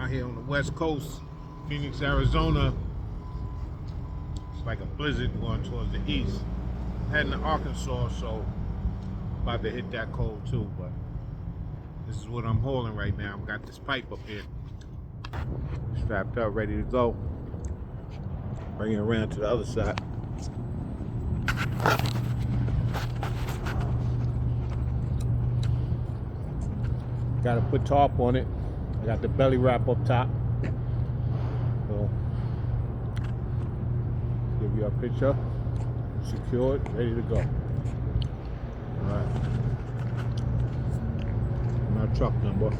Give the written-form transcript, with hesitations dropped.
out here on the west coast, Phoenix, Arizona. It's like a blizzard going towards the east. Heading to Arkansas, so about to hit that cold too, but this is what I'm hauling right now. I've got this pipe up here, strapped up, ready to go. Bring it around to the other side. Got to put tarp on it. I got the belly wrap up top. So, give you a picture. Secured, ready to go. All right. My truck number.